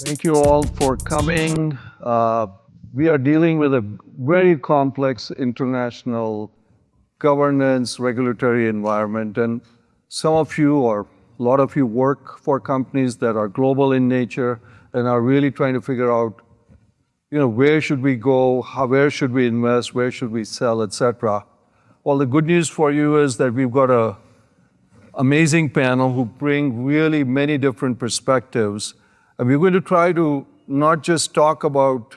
Thank you all for coming. We are dealing with a very complex international governance, regulatory environment, and some of you or a lot of you work for companies that are global in nature and are really trying to figure out, where should we go, where should we invest, where should we sell, etc. Well, the good news for you is that we've got an amazing panel who bring really many different perspectives. And we're going to try to not just talk about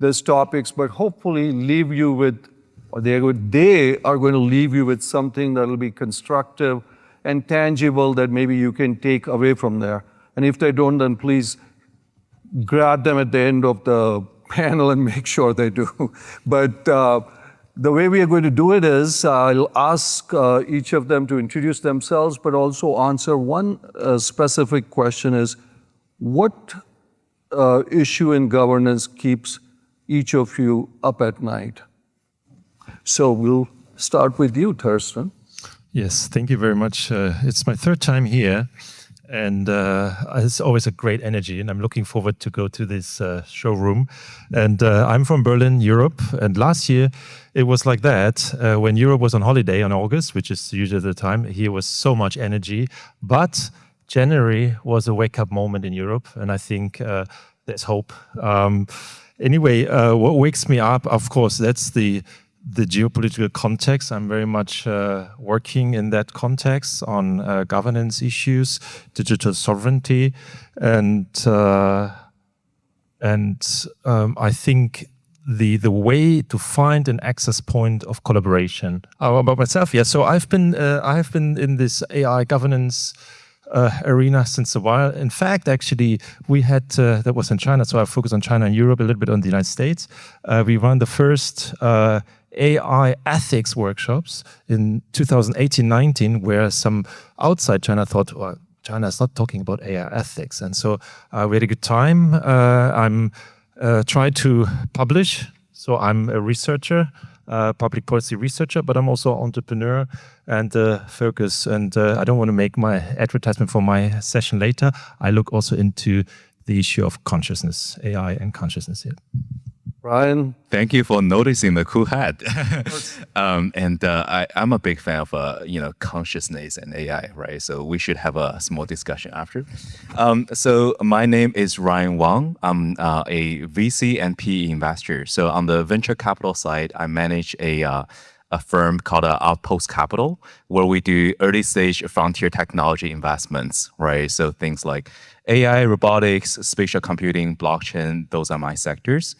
these topics, but hopefully leave you with, or they are going to leave you with something that will be constructive and tangible that maybe you can take away from there. And if they don't, then please grab them at the end of the panel and make sure they do. But the way we are going to do it is I'll ask each of them to introduce themselves, but also answer one specific question is, what issue in governance keeps each of you up at night? So we'll start with you, Thorsten. Yes, thank you very much. It's my third time here, and it's always a great energy, and I'm looking forward to go to this showroom. And I'm from Berlin, Europe, and last year it was like that. When Europe was on holiday in August, which is usually the time, here was so much energy, but January was a wake-up moment in Europe, and I think there's hope. Anyway, what wakes me up, of course, that's the geopolitical context. I'm very much working in that context on governance issues, digital sovereignty, and I think the way to find an access point of collaboration. About myself, yeah. So I have been in this AI governance arena since a while. In fact, actually, we had, that was in China, so I focus on China and Europe, a little bit on the United States. We ran the first AI ethics workshops in 2018-19, where some outside China thought, well, China is not talking about AI ethics. And so we had a good time. I'm trying to publish, so I'm a researcher, public policy researcher, but I'm also an entrepreneur and focus. And I don't want to make my advertisement for my session later. I look also into the issue of consciousness, AI and consciousness here. Ryan? Thank you for noticing the cool hat. I'm a big fan of consciousness and AI, right? So we should have a small discussion after. So my name is Ryan Wang. I'm a VC and PE investor. So on the venture capital side, I manage a firm called Outpost Capital, where we do early stage frontier technology investments, right? So things like AI, robotics, spatial computing, blockchain, those are my sectors.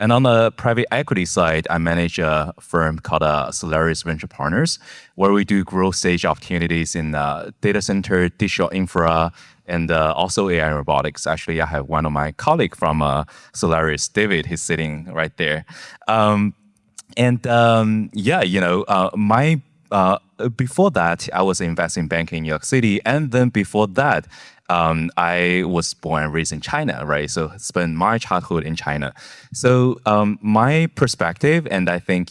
And on the private equity side, I manage a firm called Solaris Venture Partners, where we do growth stage opportunities in data center, digital infra, and also AI and robotics. Actually, I have one of my colleagues from Solaris, David, he's sitting right there. Before that, I was investing in banking in New York City. And then before that, I was born and raised in China, right? So spent my childhood in China. So my perspective, and I think,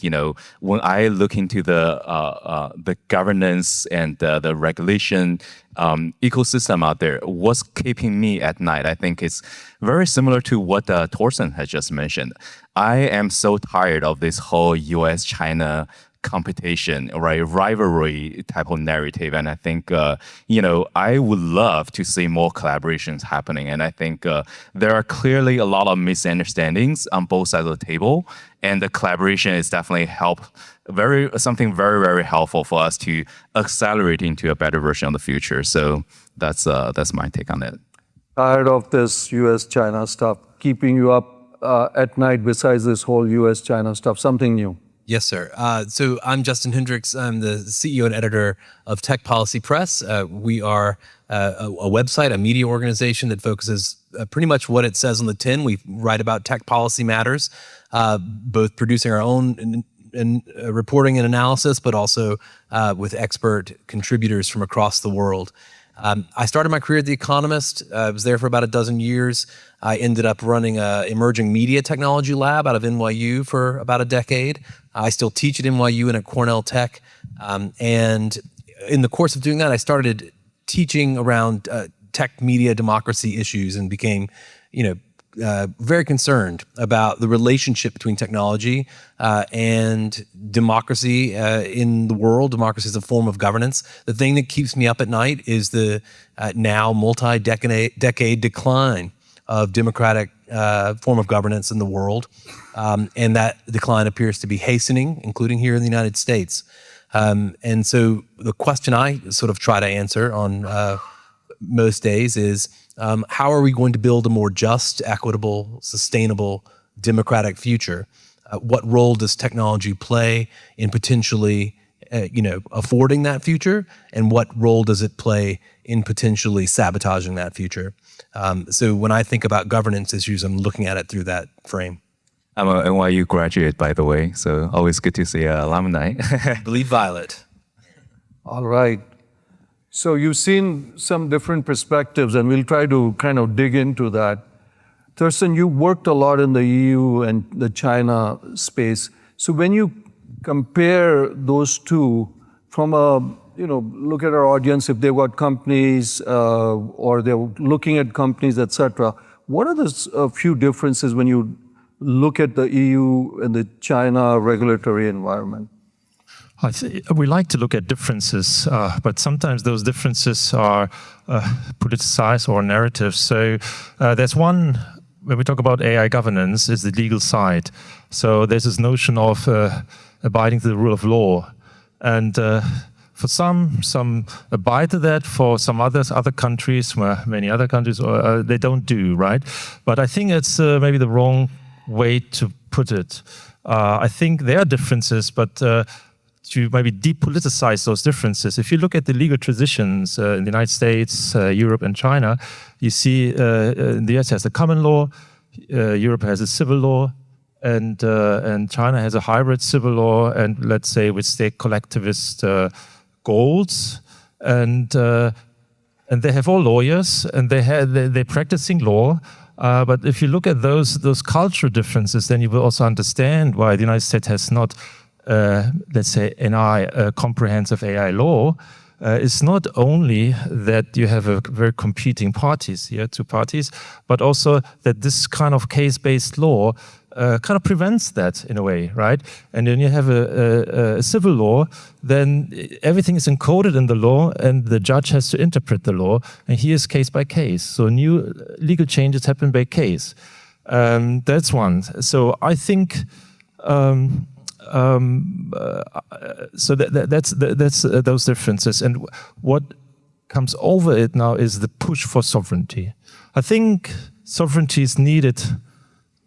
when I look into the governance and the regulation ecosystem out there, what's keeping me at night, I think it's very similar to what Thorsten has just mentioned. I am so tired of this whole US-China competition, right, rivalry type of narrative, and I think I would love to see more collaborations happening. And I think there are clearly a lot of misunderstandings on both sides of the table, and the collaboration is definitely something very, very helpful for us to accelerate into a better version of the future. So that's my take on it. Tired of this US-China stuff keeping you up at night? Besides this whole US-China stuff, something new? Yes, sir. So I'm Justin Hendrix. I'm the CEO and editor of Tech Policy Press. We are a website, a media organization that focuses pretty much what it says on the tin. We write about tech policy matters, both producing our own reporting and analysis, but also with expert contributors from across the world. I started my career at The Economist. I was there for about a dozen years. I ended up running an emerging media technology lab out of NYU for about a decade. I still teach at NYU and at Cornell Tech. And in the course of doing that, I started teaching around tech media democracy issues and became very concerned about the relationship between technology and democracy in the world. Democracy is a form of governance. The thing that keeps me up at night is the now multi-decade decline of democratic form of governance in the world. And that decline appears to be hastening, including here in the United States. And so the question I sort of try to answer on most days is, how are we going to build a more just, equitable, sustainable, democratic future? What role does technology play in potentially, affording that future? And what role does it play in potentially sabotaging that future? So when I think about governance issues, I'm looking at it through that frame. I'm a NYU graduate, by the way, so always good to see alumni. Believe Violet. All right. So you've seen some different perspectives, and we'll try to kind of dig into that. Thorsten, you worked a lot in the EU and the China space. So when you compare those two from a, look at our audience, if they've got companies or they're looking at companies, et cetera, what are the few differences when you look at the EU and the China regulatory environment? We like to look at differences, but sometimes those differences are politicized or narratives. So there's one, when we talk about AI governance, is the legal side. So there's this notion of abiding to the rule of law. And for some abide to that, for some other countries, many other countries, they don't do, right? But I think it's maybe the wrong way to put it. I think there are differences, but to maybe depoliticize those differences. If you look at the legal transitions in the United States, Europe, and China, you see the US has a common law, Europe has a civil law, and China has a hybrid civil law, and let's say with state collectivist goals, and they have all lawyers, and they're practicing law. But if you look at those cultural differences, then you will also understand why the United States has not, let's say, a comprehensive AI law. It's not only that you have a very competing parties here, two parties, but also that this kind of case-based law kind of prevents that in a way, right? And then you have a civil law, then everything is encoded in the law and the judge has to interpret the law, and here is case by case. So new legal changes happen by case. That's one. So I think so that's those differences. And what comes over it now is the push for sovereignty. I think sovereignty is needed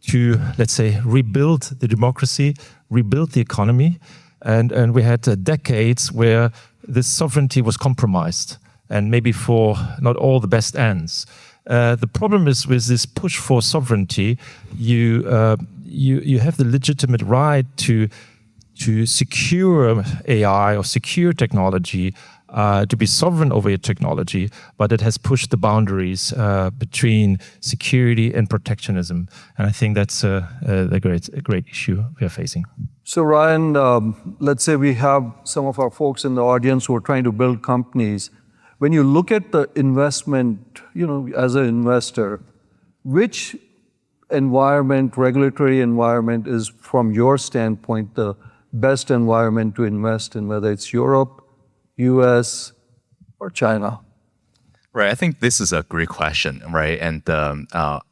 to, let's say, rebuild the democracy, rebuild the economy. And we had decades where this sovereignty was compromised, and maybe for not all the best ends. The problem is with this push for sovereignty, you have the legitimate right to secure AI or secure technology, to be sovereign over your technology, but it has pushed the boundaries between security and protectionism. And I think that's a great issue we are facing. So Ryan, let's say we have some of our folks in the audience who are trying to build companies. When you look at the investment, as an investor, which environment, regulatory environment is, from your standpoint, the best environment to invest in, whether it's Europe, US, or China? Right, I think this is a great question, right? And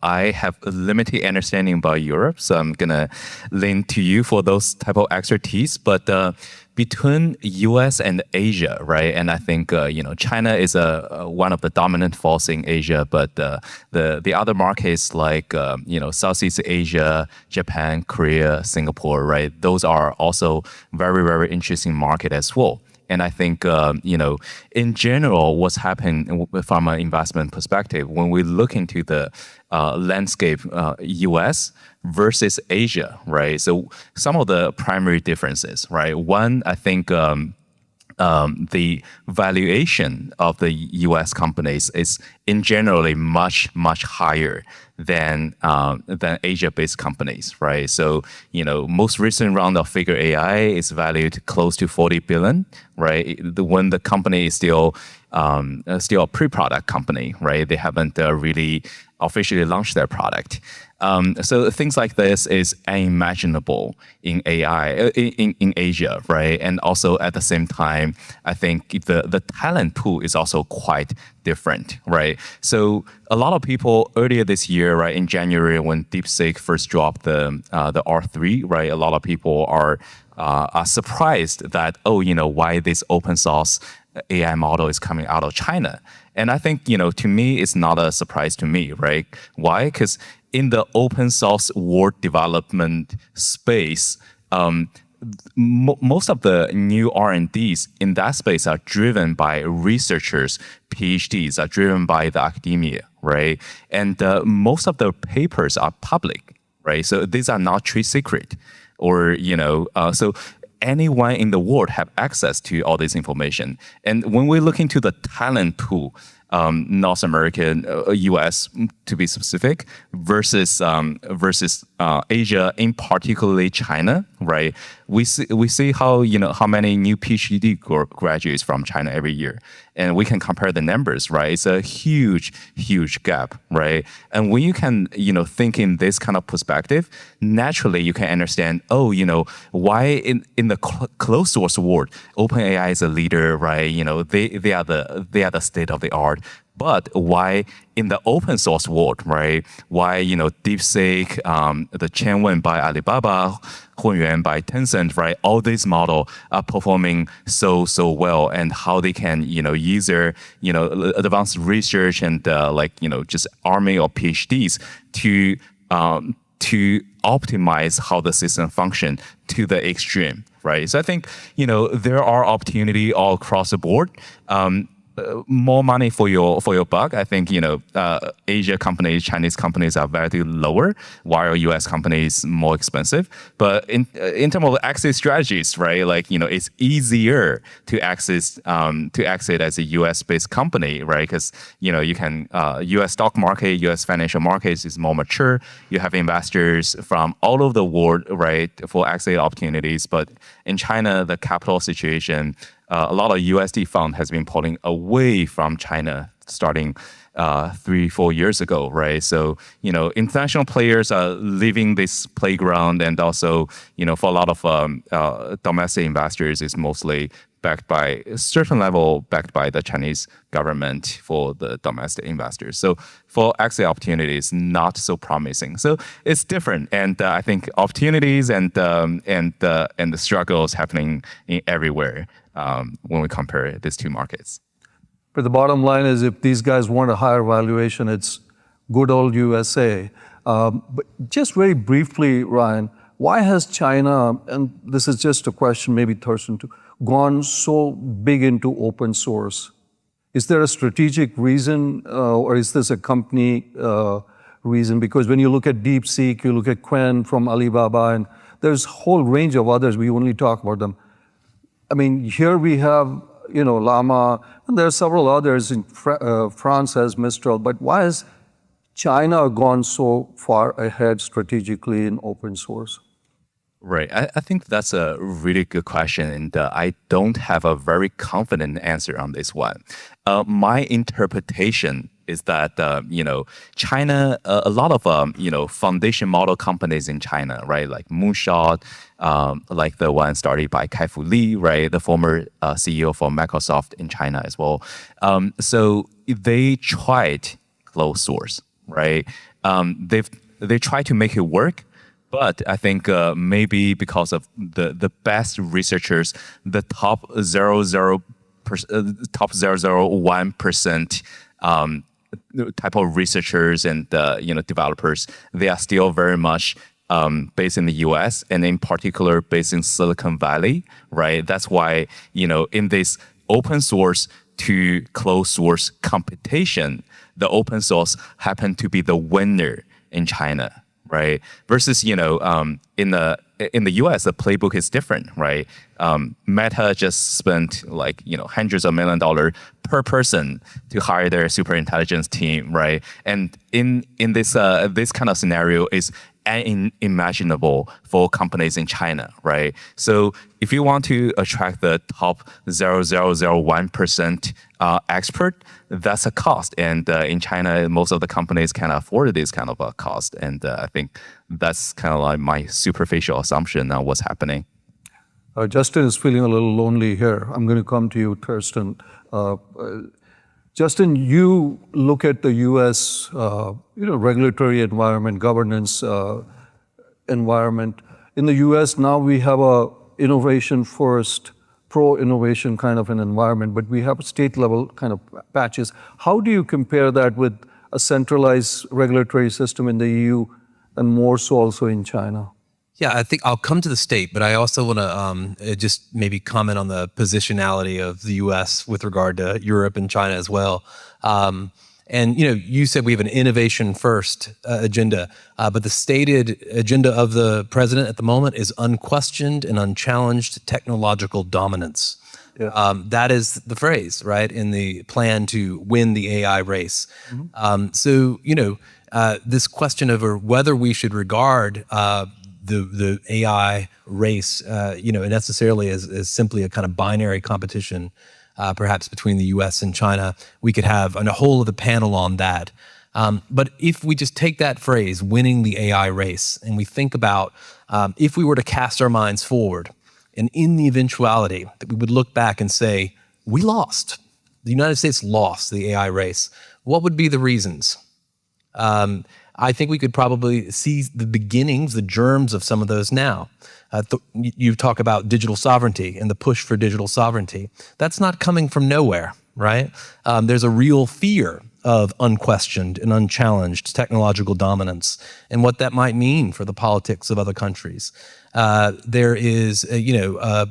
I have a limited understanding about Europe, so I'm gonna lean to you for those type of expertise. But between US and Asia, right? And I think China is one of the dominant force in Asia, but the other markets like Southeast Asia, Japan, Korea, Singapore, right? Those are also very, very interesting market as well. And I think, in general, what's happening from an investment perspective, when we look into the landscape, US versus Asia, right? So some of the primary differences, right? One, I think the valuation of the U.S. companies is in generally much higher than Asia-based companies, right? So most recent round of Figure AI is valued close to 40 billion, right? When the company is still a pre-product company, right? They haven't really officially launched their product. So things like this is unimaginable in AI in Asia, right? And also at the same time, I think the talent pool is also quite different, right? So a lot of people earlier this year, right, in January when DeepSeek first dropped the R3, right? A lot of people are surprised that why this open source AI model is coming out of China. And I think, to me, it's not a surprise to me, right? Why? Because in the open source world development space, most of the new R&Ds in that space are driven by researchers, PhDs, are driven by the academia, right? And most of the papers are public, right? So these are not trade secret, or so anyone in the world have access to all this information. And when we look into the talent pool, North American, U.S. to be specific, versus Asia, in particularly China, right? We see how how many new PhD graduates from China every year, and we can compare the numbers, right? It's a huge gap, right? And when you can think in this kind of perspective, naturally you can understand, why in the closed source world, OpenAI is a leader, right? They are the state of the art. But why in the open source world, right? Why DeepSeek, the Qianwen by Alibaba, Hunyuan by Tencent, right? All these models are performing so well, and how they can use their advanced research and just army of PhDs to optimize how the system function to the extreme, right? So I think there are opportunity all across the board. More money for your buck. I think Asia companies, Chinese companies are very lower, while U.S. companies more expensive. But in terms of exit strategies, right? It's easier to exit as a U.S. based company, right? Because you can U.S. stock market, U.S. financial markets is more mature. You have investors from all over the world, right, for exit opportunities. But in China, the capital situation, a lot of USD fund has been pulling away from China starting 3-4 years ago, right? So, international players are leaving this playground, and also, for a lot of domestic investors, it's mostly backed by a certain level, backed by the Chinese government for the domestic investors. So for exit opportunities, not so promising. So it's different, and I think opportunities and the struggles happening everywhere when we compare these two markets. But the bottom line is, if these guys want a higher valuation, it's good old USA. But just very briefly, Ryan, why has China, and this is just a question, maybe Thorsten too, gone so big into open source? Is there a strategic reason, or is this a company reason? Because when you look at DeepSeek, you look at Quen from Alibaba, and there's a whole range of others. We only talk about them. I mean, here we have, Llama, and there are several others. In France has Mistral. But why has China gone so far ahead strategically in open source? Right. I think that's a really good question, and I don't have a very confident answer on this one. My interpretation is that, China, a lot of, foundation model companies in China, right, like Moonshot, like the one started by Kai-Fu Lee, right, the former CEO for Microsoft in China as well. So they tried closed source, right? They tried to make it work. But I think maybe because of the best researchers, the top 0.001% type of researchers and developers, they are still very much based in the U.S. and in particular based in Silicon Valley, right? That's why in this open source to closed source competition, the open source happened to be the winner in China. right? Versus, in the US, the playbook is different, right? Meta just spent hundreds of $1 million per person to hire their super intelligence team, right? And in this this kind of scenario is unimaginable for companies in China, right? So if you want to attract the top 0.0001% expert, that's a cost. And in China, most of the companies can afford this kind of a cost. And I think that's kind of like my superficial assumption on what's happening. Justin is feeling a little lonely here. I'm going to come to you, Thorsten. Justin, you look at the U.S. Regulatory environment, governance environment. In the U.S. now we have a innovation first, pro-innovation kind of an environment, but we have state level kind of patches. How do you compare that with a centralized regulatory system in the EU and more so also in China? Yeah, I think I'll come to the state, but I also want to just maybe comment on the positionality of the U.S. with regard to Europe and China as well. And you said we have an innovation first agenda, but the stated agenda of the president at the moment is unquestioned and unchallenged technological dominance. Yeah. That is the phrase, right, in the plan to win the AI race. So this question over whether we should regard the AI race, necessarily as simply a kind of binary competition, perhaps between the U.S. and China. We could have a whole other panel on that. But if we just take that phrase, winning the AI race, and we think about if we were to cast our minds forward, and in the eventuality that we would look back and say, we lost, the United States lost the AI race, what would be the reasons? I think we could probably see the beginnings, the germs of some of those now. You talk about digital sovereignty and the push for digital sovereignty. That's not coming from nowhere, right? There's a real fear of unquestioned and unchallenged technological dominance and what that might mean for the politics of other countries. There is, a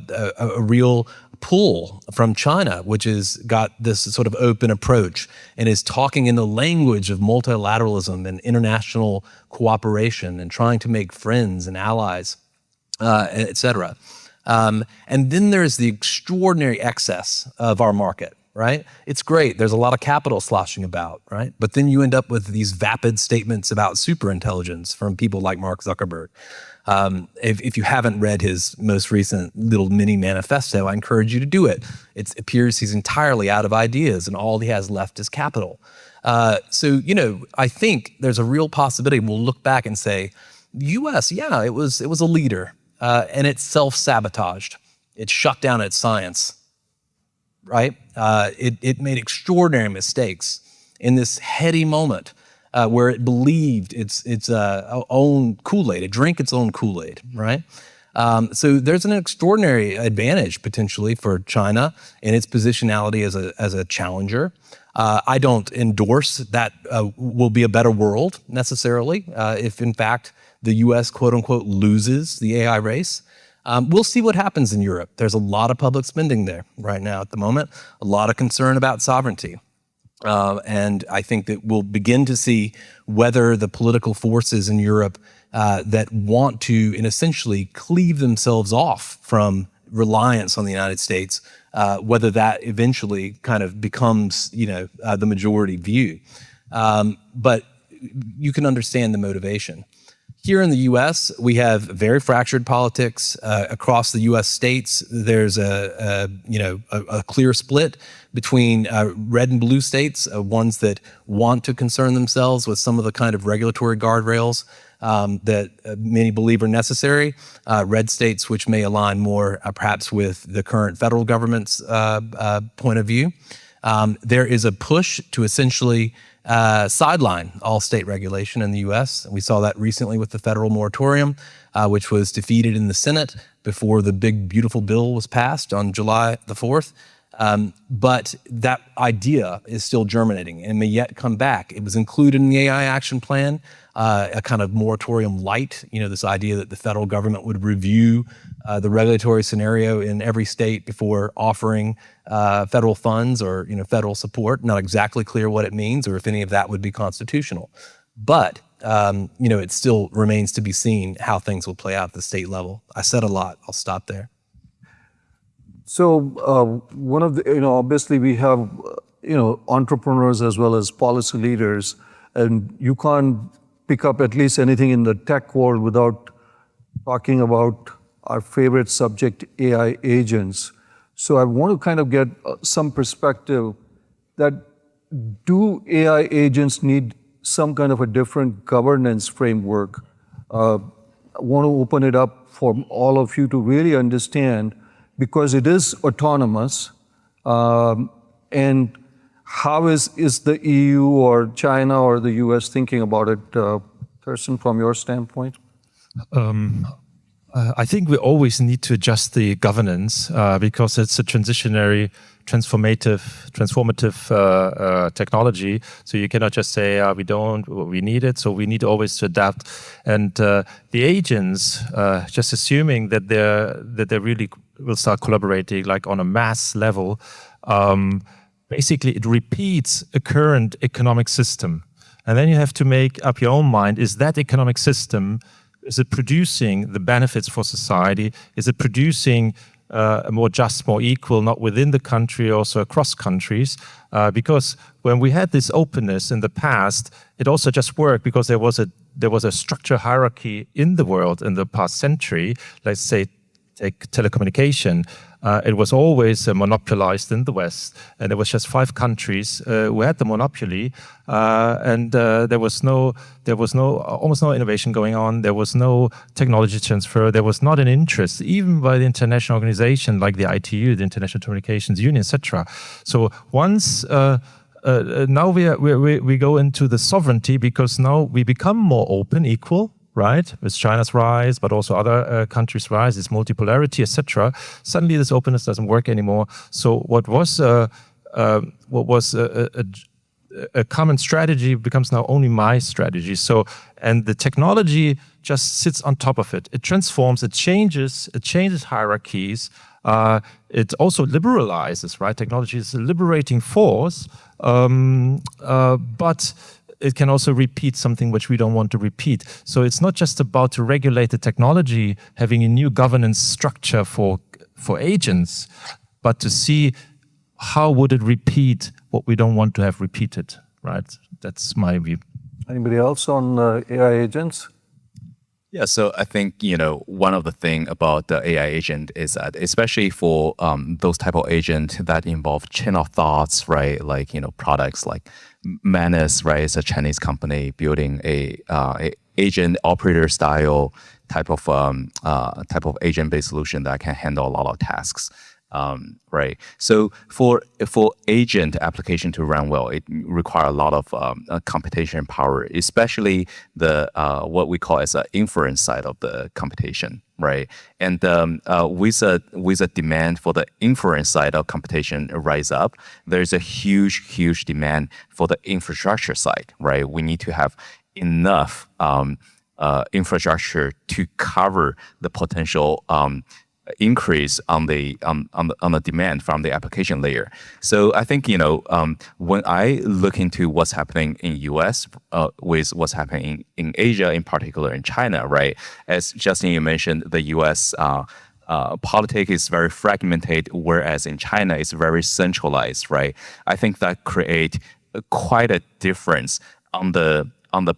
real pull from China, which has got this sort of open approach and is talking in the language of multilateralism and international cooperation and trying to make friends and allies, et cetera. And then there's the extraordinary excess of our market, right? It's great. There's a lot of capital sloshing about, right? But then you end up with these vapid statements about superintelligence from people like Mark Zuckerberg. If you haven't read his most recent little mini manifesto, I encourage you to do it. It appears he's entirely out of ideas and all he has left is capital. So, I think there's a real possibility we'll look back and say, the U.S., yeah, it was a leader, and it self-sabotaged. It shut down its science, right? It made extraordinary mistakes in this heady moment. Where it believed its own Kool-Aid, it drank its own Kool-Aid, right? So there's an extraordinary advantage potentially for China in its positionality as a challenger. I don't endorse that will be a better world necessarily if in fact the U.S. quote unquote loses the AI race. We'll see what happens in Europe. There's a lot of public spending there right now at the moment, a lot of concern about sovereignty. And I think that we'll begin to see whether the political forces in Europe that want to, and essentially cleave themselves off from reliance on the United States, whether that eventually kind of becomes, the majority view. But you can understand the motivation. Here in the U.S., we have very fractured politics across the U.S. states. There's a clear split between red and blue states, ones that want to concern themselves with some of the kind of regulatory guardrails that many believe are necessary. Red states, which may align more perhaps with the current federal government's point of view. There is a push to essentially sideline all state regulation in the U.S. We saw that recently with the federal moratorium, which was defeated in the Senate before the big, beautiful bill was passed on July the 4th. But that idea is still germinating and may yet come back. It was included in the AI action plan, a kind of moratorium light, this idea that the federal government would review the regulatory scenario in every state before offering federal funds or federal support. Not exactly clear what it means or if any of that would be constitutional. But it still remains to be seen how things will play out at the state level. I said a lot. I'll stop there. So one of the, obviously we have, entrepreneurs as well as policy leaders, and you can't pick up at least anything in the tech world without talking about our favorite subject, AI agents. So I want to kind of get some perspective that do AI agents need some kind of a different governance framework? I want to open it up for all of you to really understand, because it is autonomous, and how is the EU or China or the US thinking about it? Thorsten, from your standpoint? I think we always need to adjust the governance because it's a transformative technology. So you cannot just say we need it. So we need always to adapt. And the agents, just assuming that they really will start collaborating like on a mass level, basically it repeats a current economic system. And then you have to make up your own mind: is that economic system, is it producing the benefits for society? Is it producing a more just, more equal, not within the country, also across countries? Because when we had this openness in the past, it also just worked because there was a structure hierarchy in the world in the past century. Let's say, take telecommunication. It was always monopolized in the West, and there was just 5 countries who had the monopoly, and there was almost no innovation going on. There was no technology transfer. There was not an interest, even by the international organization like the ITU, the International Communications Union, etc. So once now we go into the sovereignty, because now we become more open, equal. Right, with China's rise, but also other countries' rise, this multipolarity, etc. Suddenly, this openness doesn't work anymore. So, what was a common strategy becomes now only my strategy. So, and the technology just sits on top of it. It transforms, it changes hierarchies. It also liberalizes. Right, technology is a liberating force, but it can also repeat something which we don't want to repeat. So it's not just about to regulate the technology, having a new governance structure for agents, but to see how would it repeat what we don't want to have repeated, right? That's my view. Anybody else on AI agents? Yeah, so I think, one of the thing about the AI agent is that, especially for those type of agent that involve chain of thoughts, right? Like, products like Manus, right? It's a Chinese company building a agent operator style type of agent-based solution that can handle a lot of tasks. Right. So for agent application to run well, it requires a lot of computation power, especially the what we call as an inference side of the computation. Right. And with a demand for the inference side of computation rise up, there's a huge demand for the infrastructure side. Right. We need to have enough infrastructure to cover the potential increase on the demand from the application layer. So I think when I look into what's happening in US with what's happening in Asia, in particular in China, right? As Justin, you mentioned, the US politics is very fragmented, whereas in China it's very centralized, right? I think that create quite a difference on the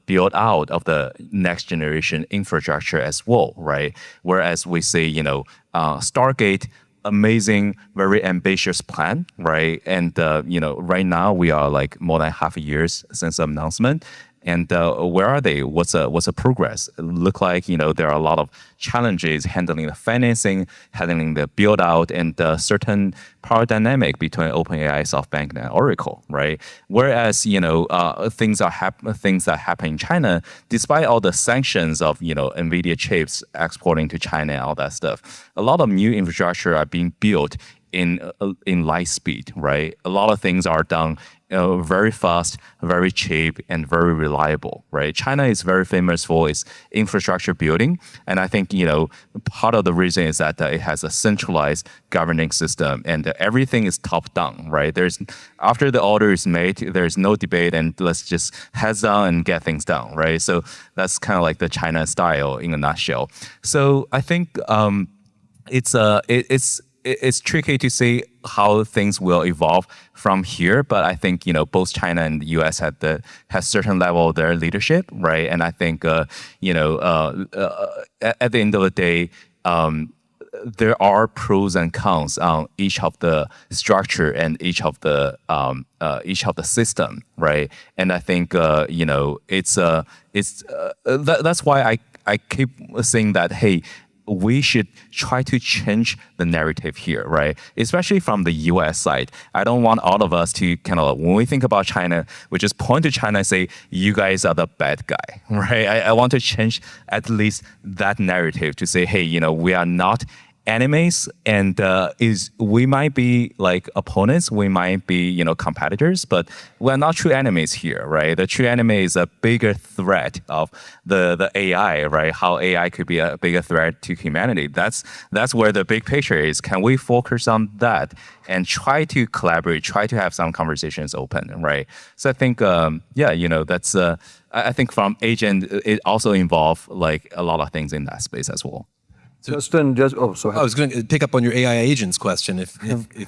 build out of the next generation infrastructure as well, right? Whereas we see, Stargate, amazing, very ambitious plan, right? And right now we are like more than half a year since the announcement. And where are they? What's the progress? It look like there are a lot of challenges handling the financing, handling the build out, and certain power dynamic between OpenAI, SoftBank, and Oracle, right? Whereas things that happen in China, despite all the sanctions of NVIDIA chips exporting to China and all that stuff, a lot of new infrastructure are being built in light speed, right? A lot of things are done very fast, very cheap, and very reliable, right? China is very famous for its infrastructure building, and I think part of the reason is that it has a centralized governing system, and everything is top down, right? There's after the order is made, there's no debate, and let's just heads down and get things done, right? So that's kind of like the China style in a nutshell. So I think it's tricky to say how things will evolve from here, but I think both China and the U.S. has certain level of their leadership, right? And I think at the end of the day, there are pros and cons on each of the structure and each of the system, right? And I think that's why I keep saying that, hey, we should try to change the narrative here, right? Especially from the US side. I don't want all of us to kind of, when we think about China, we just point to China and say, you guys are the bad guy, right? I want to change at least that narrative to say, hey, we are not enemies, and we might be like opponents, we might be competitors, but we're not true enemies here, right? The true enemy is a bigger threat of the AI, right? How AI could be a bigger threat to humanity. That's where the big picture is. Can we focus on that and try to collaborate, try to have some conversations open, right? So I think that's I think from agent it also involves like a lot of things in that space as well. Justin, sorry. I was going to pick up on your AI agents question, if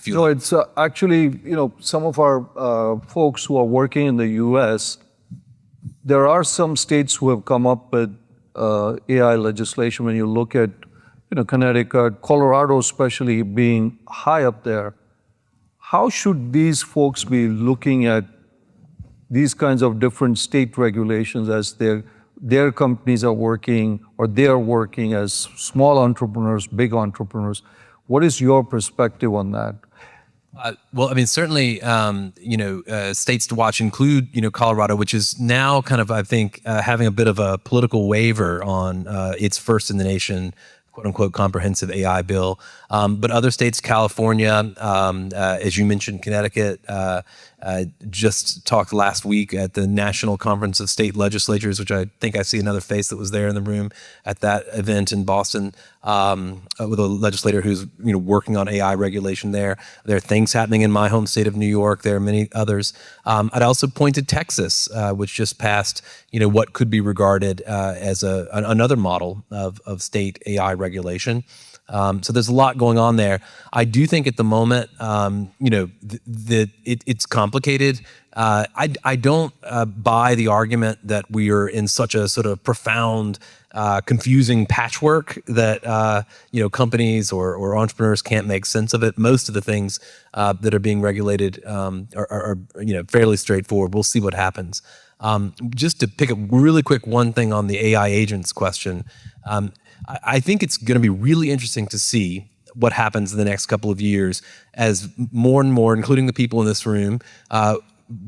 you. No, it's actually, some of our folks who are working in the U.S., there are some states who have come up with AI legislation. When you look at, Connecticut, Colorado especially being high up there, how should these folks be looking at these kinds of different state regulations as their companies are working, or they are working as small entrepreneurs, big entrepreneurs? What is your perspective on that? Well, I mean, certainly, states to watch include, Colorado, which is now kind of, I think, having a bit of a political waiver on its first in the nation, quote unquote, comprehensive AI bill. But other states, California, as you mentioned, Connecticut, just talked last week at the National Conference of State Legislatures, which I think I see another face that was there in the room at that event in Boston, with a legislator who's working on AI regulation there. There are things happening in my home state of New York. There are many others. I'd also point to Texas, which just passed what could be regarded as another model of state AI regulation. So there's a lot going on there. I do think at the moment, it's complicated. I don't buy the argument that we are in such a sort of profound, confusing patchwork that companies or entrepreneurs can't make sense of it. Most of the things that are being regulated are fairly straightforward. We'll see what happens. Just to pick up really quick one thing on the AI agents question. I think it's going to be really interesting to see what happens in the next couple of years as more and more, including the people in this room,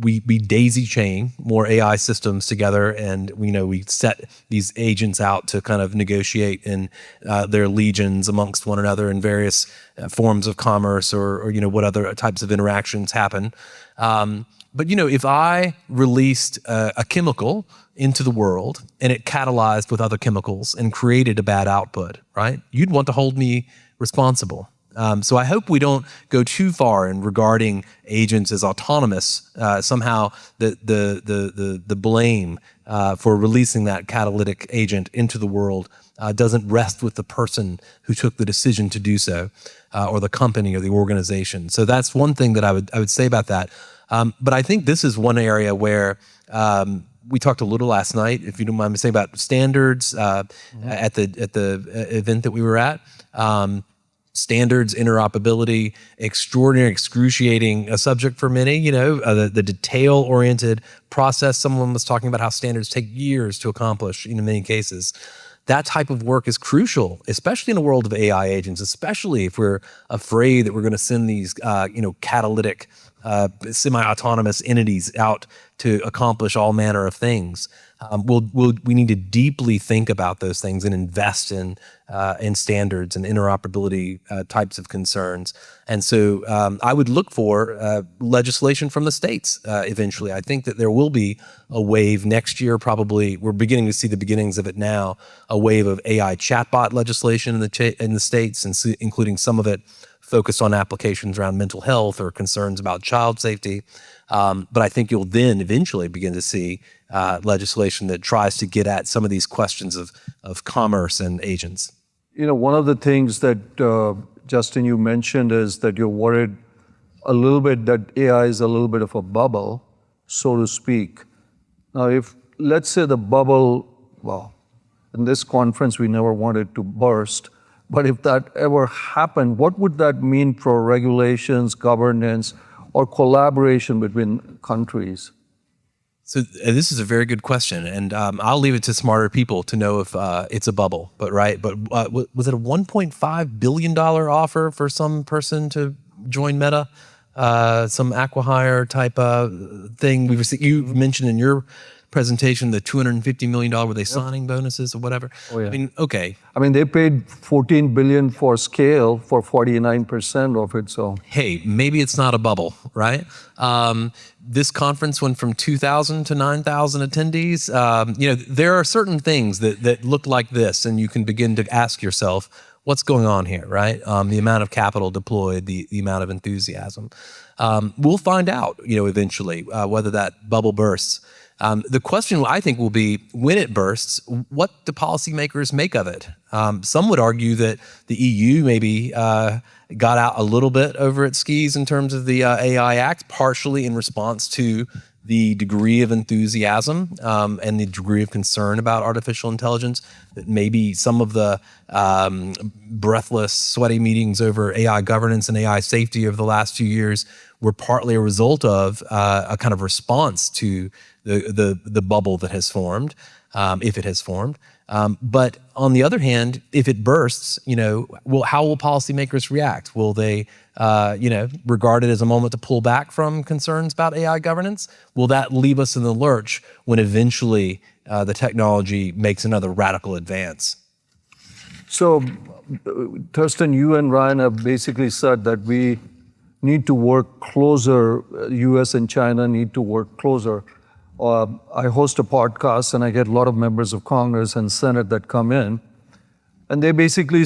we daisy chain more AI systems together, and we set these agents out to kind of negotiate in their legions amongst one another in various forms of commerce or what other types of interactions happen. But if I released a chemical into the world and it catalyzed with other chemicals and created a bad output, right? You'd want to hold me responsible. So I hope we don't go too far in regarding agents as autonomous. Somehow the blame for releasing that catalytic agent into the world doesn't rest with the person who took the decision to do so, or the company or the organization. So that's one thing that I would say about that. But I think this is one area where we talked a little last night, if you don't mind me saying, about standards at the event that we were at. Standards, interoperability, extraordinary, excruciating a subject for many, the detail-oriented process. Someone was talking about how standards take years to accomplish in many cases. That type of work is crucial, especially in a world of AI agents, especially if we're afraid that we're going to send these, catalytic, semi-autonomous entities out to accomplish all manner of things. we need to deeply think about those things and invest in standards and interoperability types of concerns. And so I would look for legislation from the states eventually. I think that there will be a wave next year, probably. We're beginning to see the beginnings of it now, a wave of AI chatbot legislation in the states, and including some of it focused on applications around mental health or concerns about child safety. But I think you'll then eventually begin to see legislation that tries to get at some of these questions of commerce and agents. One of the things that, Justin, you mentioned is that you're worried a little bit that AI is a little bit of a bubble, so to speak. Now, if, let's say the bubble, well, in this conference, we never wanted to burst, but if that ever happened, what would that mean for regulations, governance, or collaboration between countries? So this is a very good question, and I'll leave it to smarter people to know if it's a bubble. But was it a $1.5 billion offer for some person to join Meta? Some acqui-hire type thing. You mentioned in your presentation the $250 million, were they signing bonuses or whatever? Oh, yeah. I mean, okay. I mean, they paid $14 billion for scale for 49% of it, so. Hey, maybe it's not a bubble, right? This conference went from 2,000 to 9,000 attendees. There are certain things that look like this, and you can begin to ask yourself, what's going on here, right? The amount of capital deployed, the amount of enthusiasm. We'll find out, eventually, whether that bubble bursts. The question, I think, will be, when it bursts, what do policymakers make of it? Some would argue that the EU maybe got out a little bit over its skis in terms of the AI Act, partially in response to the degree of enthusiasm and the degree of concern about artificial intelligence, that maybe some of the breathless, sweaty meetings over AI governance and AI safety over the last few years were partly a result of a kind of response to the bubble that has formed, if it has formed. But on the other hand, if it bursts, how will policymakers react? Will they, regard it as a moment to pull back from concerns about AI governance? Will that leave us in the lurch when eventually the technology makes another radical advance? So, Thorsten, you and Ryan have basically said that we need to work closer, US and China need to work closer. I host a podcast and I get a lot of members of Congress and Senate that come in, and they basically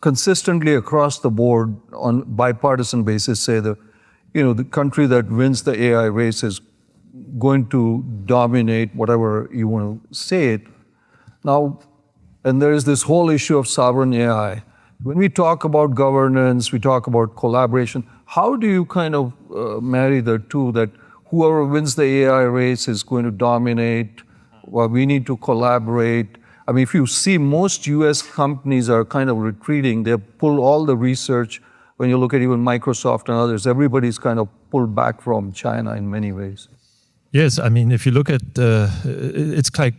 consistently across the board on bipartisan basis say the country that wins the AI race is going to dominate, whatever you want to say it. Now, and there is this whole issue of sovereign AI. When we talk about governance, we talk about collaboration. How do you kind of marry the two, that whoever wins the AI race is going to dominate? Well, we need to collaborate. I mean, if you see, most US companies are kind of retreating. They pull all the research. When you look at even Microsoft and others, everybody's kind of pulled back from China in many ways. Yes, I mean, if you look at, it's quite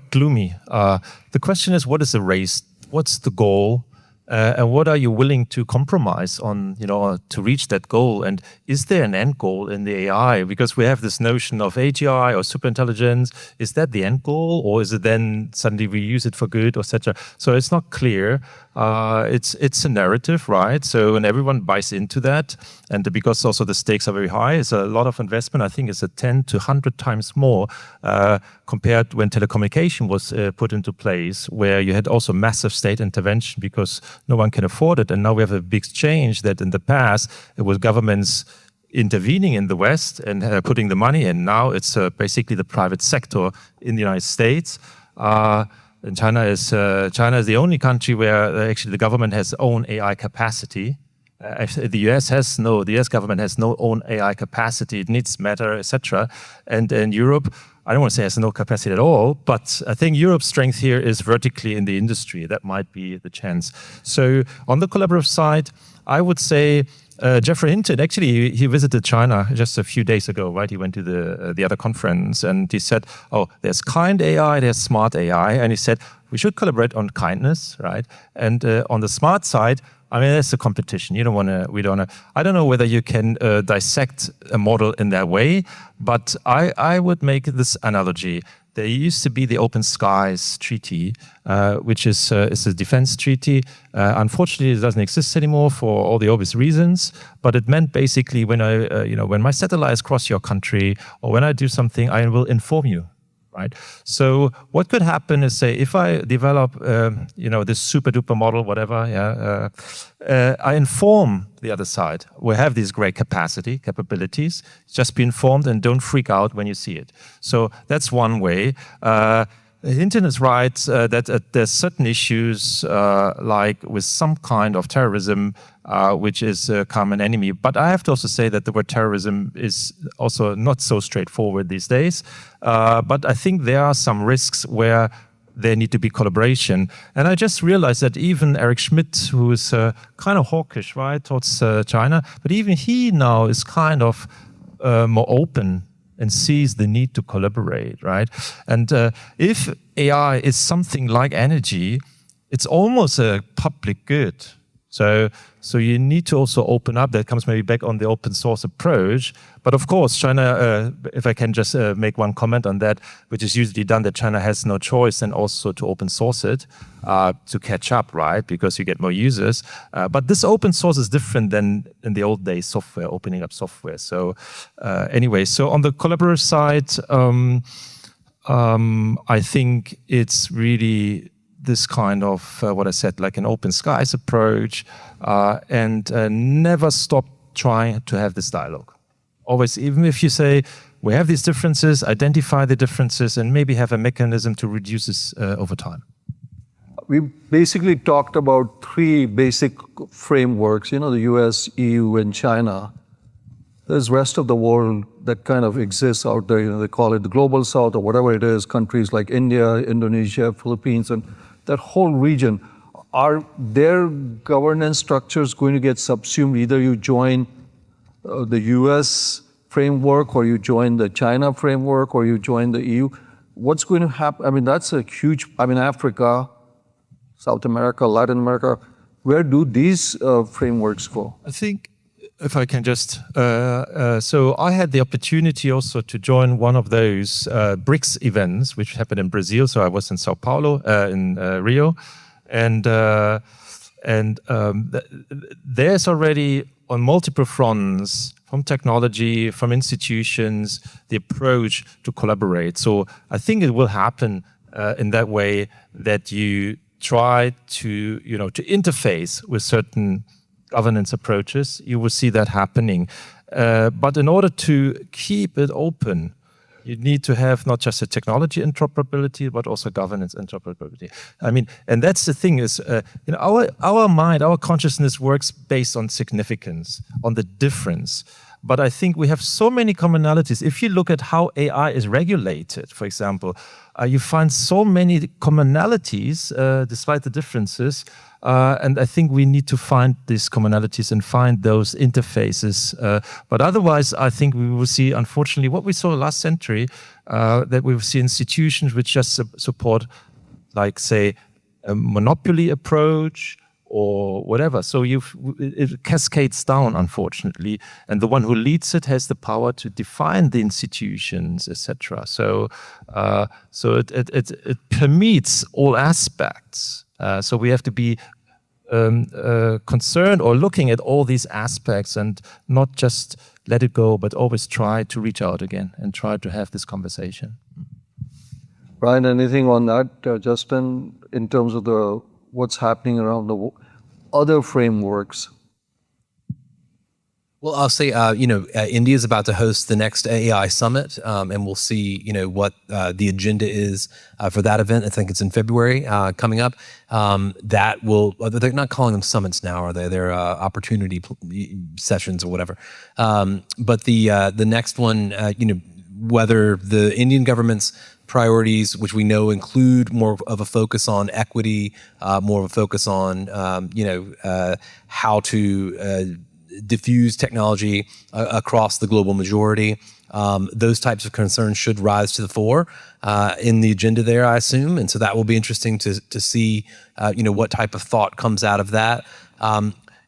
gloomy. The question is, what is the race? What's the goal? And what are you willing to compromise on, to reach that goal? And is there an end goal in the AI? Because we have this notion of AGI or superintelligence. Is that the end goal, or is it then suddenly we use it for good, etc.? So it's not clear. It's a narrative, right? So, and everyone buys into that, and because also the stakes are very high, it's a lot of investment. I think it's 10 to 100 times more compared when telecommunication was put into place, where you had also massive state intervention because no one can afford it. And now we have a big change that in the past it was governments intervening in the West and putting the money in. Now it's basically the private sector in the United States. And China is the only country where actually the government has own AI capacity. The US government has no own AI capacity. It needs Meta, etc. And in Europe, I don't want to say has no capacity at all, but I think Europe's strength here is vertically in the industry. That might be the chance. So on the collaborative side, I would say Jeffrey Hinton, actually, he visited China just a few days ago, right? He went to the other conference and he said, oh, there's kind AI, there's smart AI. And he said, we should collaborate on kindness, right? And on the smart side, I mean, that's a competition. I don't know whether you can dissect a model in that way, but I would make this analogy. there used to be the Open Skies Treaty, which is a defense treaty. Unfortunately, it doesn't exist anymore for all the obvious reasons. But it meant basically when when my satellites cross your country or when I do something, I will inform you. Right. So what could happen is, say, if I develop, this super duper model, whatever, I inform the other side. We have these great capabilities. Just be informed and don't freak out when you see it. So that's one way. Hinton is right that there's certain issues like with some kind of terrorism, which is a common enemy. But I have to also say that the word terrorism is also not so straightforward these days. But I think there are some risks where there need to be collaboration. And I just realized that even Eric Schmidt, who is kind of hawkish, right, towards China, but even he now is kind of more open and sees the need to collaborate, right? And if AI is something like energy, it's almost a public good. So you need to also open up. That comes maybe back on the open source approach. But of course, China, if I can just make one comment on that, which is usually done, that China has no choice and also to open source it to catch up, right? Because you get more users. But this open source is different than in the old days, software, opening up software. So anyway, so on the collaborative side, I think it's really this kind of, what I said, like an open skies approach, and never stop trying to have this dialogue. Always, even if you say, we have these differences, identify the differences, and maybe have a mechanism to reduce this over time. We basically talked about three basic frameworks, the US, EU, and China. There's rest of the world that kind of exists out there. They call it the global south or whatever it is, countries like India, Indonesia, Philippines, and that whole region. Are their governance structures going to get subsumed? Either you join the US framework, or you join the China framework, or you join the EU. What's going to happen? I mean, that's a huge, Africa, South America, Latin America, where do these frameworks go? I think, if I can just, so I had the opportunity also to join one of those BRICS events, which happened in Brazil. So I was in Sao Paulo, in Rio, and there's already on multiple fronts, from technology, from institutions, the approach to collaborate. So I think it will happen in that way, that you try to, to interface with certain governance approaches. You will see that happening. But in order to keep it open, you need to have not just a technology interoperability, but also governance interoperability. I mean, and that's the thing is, our mind, our consciousness works based on significance, on the difference. But I think we have so many commonalities. If you look at how AI is regulated, for example, you find so many commonalities despite the differences. And I think we need to find these commonalities and find those interfaces. But otherwise, I think we will see, unfortunately, what we saw last century, that we will see institutions which just support, like, say, a monopoly approach or whatever. So it cascades down, unfortunately. And the one who leads it has the power to define the institutions, etc. So it permeates all aspects. So we have to be concerned or looking at all these aspects and not just let it go, but always try to reach out again and try to have this conversation. Brian, anything on that, Justin, in terms of what's happening around the other frameworks? Well, I'll say, India is about to host the next AI summit, and we'll see, what the agenda is for that event. I think it's in February coming up. That will, they're not calling them summits now, are they? They're opportunity sessions or whatever. But the next one, whether the Indian government's priorities, which we know include more of a focus on equity, more of a focus on, how to diffuse technology across the global majority. Those types of concerns should rise to the fore in the agenda there, I assume. And so that will be interesting to see, what type of thought comes out of that.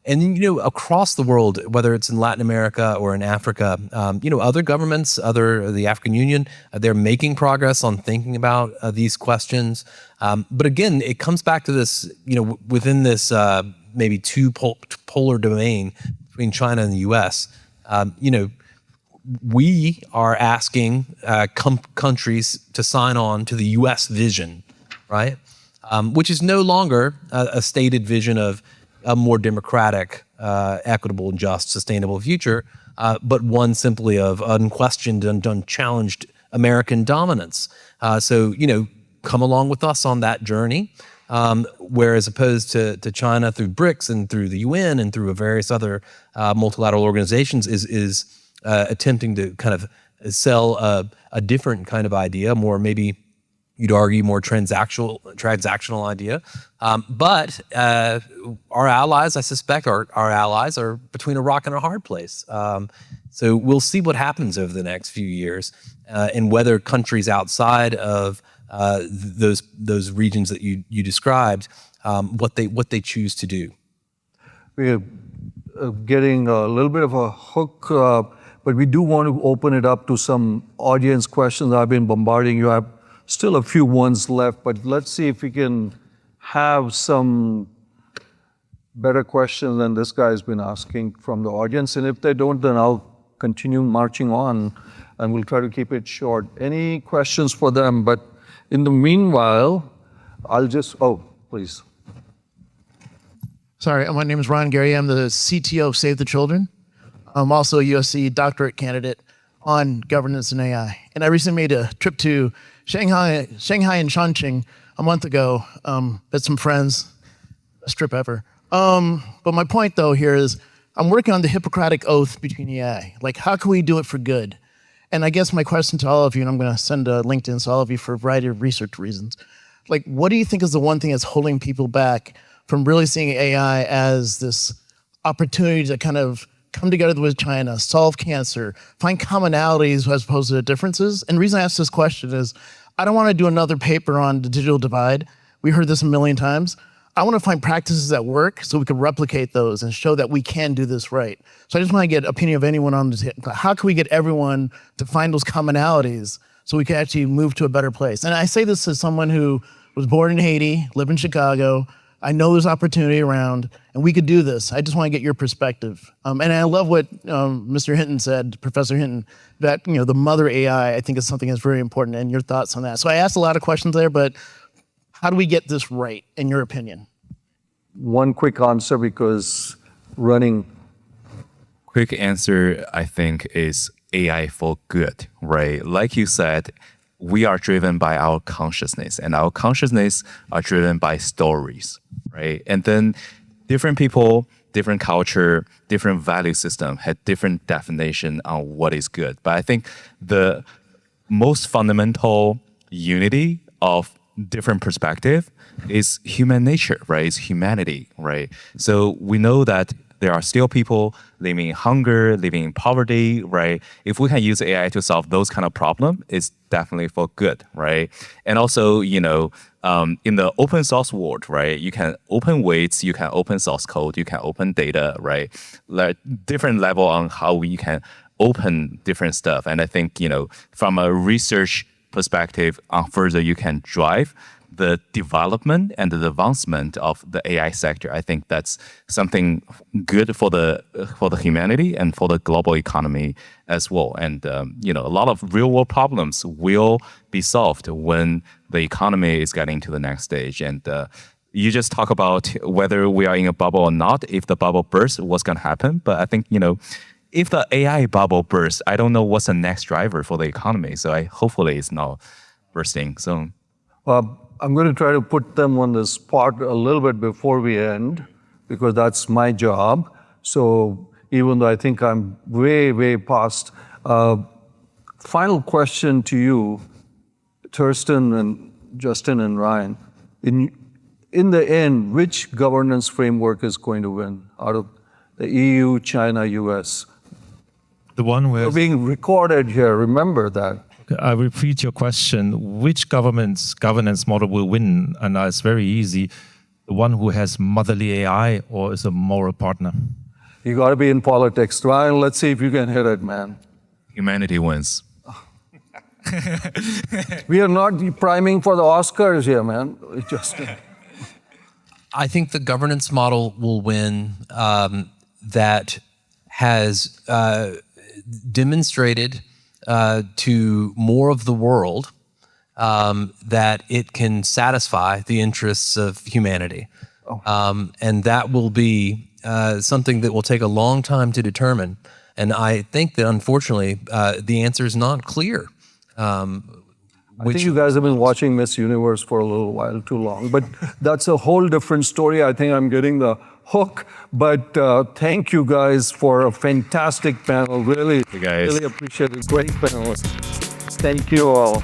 And, across the world, whether it's in Latin America or in Africa, other governments, the African Union, they're making progress on thinking about these questions. But again, it comes back to this, within this maybe polar domain between China and the U.S., we are asking countries to sign on to the U.S. vision, right? Which is no longer a stated vision of a more democratic, equitable, and just, sustainable future, but one simply of unquestioned and unchallenged American dominance. So, come along with us on that journey, where as opposed to China through BRICS and through the UN and through various other multilateral organizations is attempting to kind of sell a different kind of idea, more maybe you'd argue more transactional idea. But our allies, I suspect, our allies are between a rock and a hard place. So we'll see what happens over the next few years, and whether countries outside of those regions that you described, what they choose to do. We're getting a little bit of a hook, but we do want to open it up to some audience questions. I've been bombarding you. I have still a few ones left, but let's see if we can have some better questions than this guy's been asking from the audience. And if they don't, then I'll continue marching on and we'll try to keep it short. Any questions for them? But in the meanwhile, please. Sorry, my name is Ron Gary. I'm the CTO of Save the Children. I'm also a USC doctorate candidate on governance and AI. And I recently made a trip to Shanghai and Chongqing a month ago. Met some friends, best trip ever. But my point though here is I'm working on the Hippocratic Oath between AI. Like, how can we do it for good? And I guess my question to all of you, and I'm going to send a LinkedIn to all of you for a variety of research reasons. Like, what do you think is the one thing that's holding people back from really seeing AI as this opportunity to kind of come together with China, solve cancer, find commonalities as opposed to differences? And the reason I ask this question is, I don't want to do another paper on the digital divide. We heard this a million times. I want to find practices that work so we can replicate those and show that we can do this right. So I just want to get opinion of anyone on this. How can we get everyone to find those commonalities so we can actually move to a better place? And I say this as someone who was born in Haiti, live in Chicago. I know there's opportunity around, and we could do this. I just want to get your perspective. And I love what Mr. Hinton said, Professor Hinton, that the mother AI, I think is something that's very important, and your thoughts on that. So I asked a lot of questions there, but how do we get this right, in your opinion? One quick answer, because running. Quick answer, I think, is AI for good, right? Like you said, we are driven by our consciousness, and our consciousness are driven by stories, right? And then different people, different culture, different value system had different definition on what is good. But I think the most fundamental unity of different perspective is human nature, right? It's humanity, right? So we know that there are still people living in hunger, living in poverty, right? If we can use AI to solve those kind of problems, it's definitely for good, right? And also, in the open source world, right? You can open weights, you can open source code, you can open data, right? Like different level on how we can open different stuff. And I think, from a research perspective, further you can drive the development and the advancement of the AI sector. I think that's something good for the humanity and for the global economy as well. And a lot of real world problems will be solved when the economy is getting to the next stage. And you just talk about whether we are in a bubble or not. If the bubble bursts, what's going to happen? But I think if the AI bubble bursts, I don't know what's the next driver for the economy. So hopefully it's not bursting. So. I'm going to try to put them on the spot a little bit before we end, because that's my job. So even though I think I'm way, way past, final question to you, Thorsten and Justin and Ryan. In the end, which governance framework is going to win out of the EU, China, US? The one where... We're being recorded here, remember that. I repeat your question. Which governance model will win? And it's very easy. The one who has motherly AI or is a moral partner? You got to be in politics. Ryan, let's see if you can hit it, man. Humanity wins. We are not priming for the Oscars here, man. It just I think the governance model will win that has demonstrated to more of the world that it can satisfy the interests of humanity. And that will be something that will take a long time to determine. And I think that unfortunately, the answer is not clear. I think you guys have been watching Miss Universe for a little while too long, but that's a whole different story. I think I'm getting the hook, but thank you guys for a fantastic panel. Really, you guys. really appreciate it. Great panel. Thank you all.